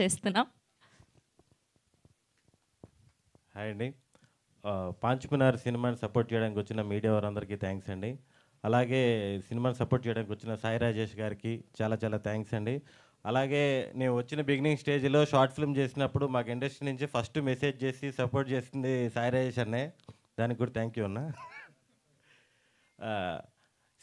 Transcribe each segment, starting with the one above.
చేస్తున్నాం. హాయ్ అండి. పాంచ్మినార్ సినిమాని సపోర్ట్ చేయడానికి వచ్చిన మీడియా వారందరికీ థ్యాంక్స్ అండి. అలాగే సినిమాని సపోర్ట్ చేయడానికి వచ్చిన సాయి రాజేష్ గారికి చాలా చాలా థ్యాంక్స్ అండి. అలాగే నేను వచ్చిన బిగినింగ్ స్టేజ్లో షార్ట్ ఫిల్మ్ చేసినప్పుడు మాకు ఇండస్ట్రీ నుంచి ఫస్ట్ మెసేజ్ చేసి సపోర్ట్ చేసింది సాయి రాజేష్ అన్నే. దానికి కూడా థ్యాంక్ యూ అన్న.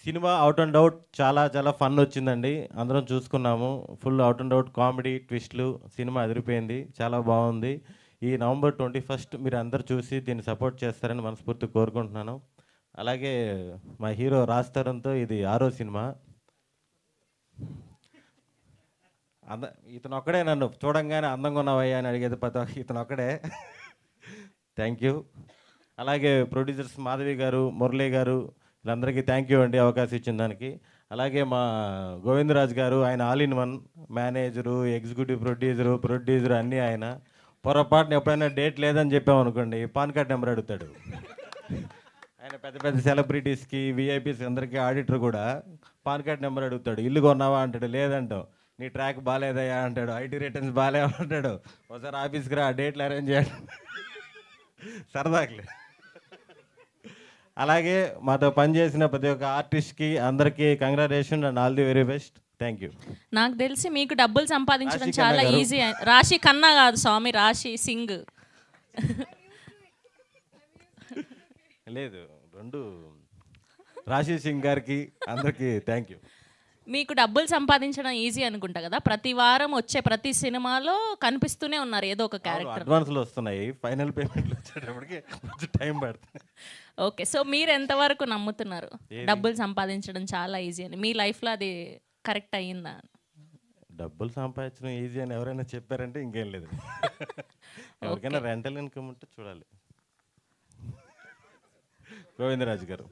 సినిమా అవుట్ అండ్ అవుట్ చాలా చాలా ఫన్ వచ్చిందండి. అందరం చూసుకున్నాము. Full out and out comedy ట్విస్ట్లు, సినిమా అదిరిపోయింది, చాలా బాగుంది. ఈ నవంబర్ 21 మీరు అందరు చూసి దీన్ని సపోర్ట్ చేస్తారని మనస్ఫూర్తిగా కోరుకుంటున్నాను. అలాగే మా హీరో రాజ్ తరుణ్తో ఇది 6వ సినిమా. ఇతను ఒక్కడే నన్ను చూడంగానే అందంగా ఉన్నావయ్యా అని అడిగేది ఇతను ఒక్కడే. Thank you. అలాగే ప్రొడ్యూసర్స్ మాధవి గారు, మురళీ గారు, వీళ్ళందరికీ థ్యాంక్ యూ అండి అవకాశం ఇచ్చిన దానికి. అలాగే మా గోవిందరాజ్ గారు, ఆయన all in one, manager, executive producer అన్నీ ఆయన. పొరపాటున ఎప్పుడైనా డేట్ లేదని చెప్పామనుకోండి, పాన్ కార్డ్ నెంబర్ అడుగుతాడు. ఆయన పెద్ద పెద్ద సెలబ్రిటీస్కి, విఐపీస్ అందరికీ ఆడిటర్ కూడా పాన్ కార్డ్ నెంబర్ అడుగుతాడు. ఇల్లు కొన్నావా అంటాడు, లేదంటాం. నీ ట్రాక్ బాగాలేదయ్యా అంటాడు, ఐటీ రిటర్న్స్ బాగాలేవా అంటాడు. ఒకసారి ఆఫీస్కి రా, డేట్లు అరేంజ్ చేయాలి, సరదాకి. అలాగే మాతో పనిచేసిన ప్రతి ఒక్క ఆర్టిస్ట్కి అందరికీ congratulation and all the very best. Thank you. నాకు తెలిసి మీకు డబ్బులు సంపాదించడం చాలా ఈజీ. రాశి కన్నా కాదు స్వామి, రాశి సింగ్. లేదు, రెండు. రాశి సింగ్ గారికి అందరికీ థ్యాంక్ యూ. మీకు డబ్బులు సంపాదించడం ఈజీ అనుకుంటా కదా. ప్రతి వారం వచ్చే ప్రతి సినిమాలో కనిపిస్తూనే ఉన్నారు ఏదో ఒక క్యారెక్టర్. అడ్వాన్స్లు వస్తున్నాయి, ఫైనల్ పేమెంట్లు వచ్చేటప్పటికి కొంచెం టైం పడుతుంది. ఓకే, సో మీరు ఎంతవరకు నమ్ముతున్నారు డబ్బులు సంపాదించడం చాలా ఈజీ అని? మీ లైఫ్లో అది కరెక్ట్ అయ్యిందా? డబ్బులు సంపాదించడం ఈజీ అని ఎవరైనా చెప్పారంటే ఇంకేం లేదు. ఎవరికైనా రెంటల్ ఇన్కమ్ ఉంటే చూడాలి. గోవిందరాజు గారు.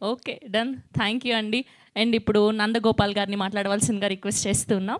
Okay, done. థ్యాంక్ యూ అండి. అండ్ ఇప్పుడు నందగోపాల్ గారిని మాట్లాడవలసిందిగా రిక్వెస్ట్ చేస్తున్నాం.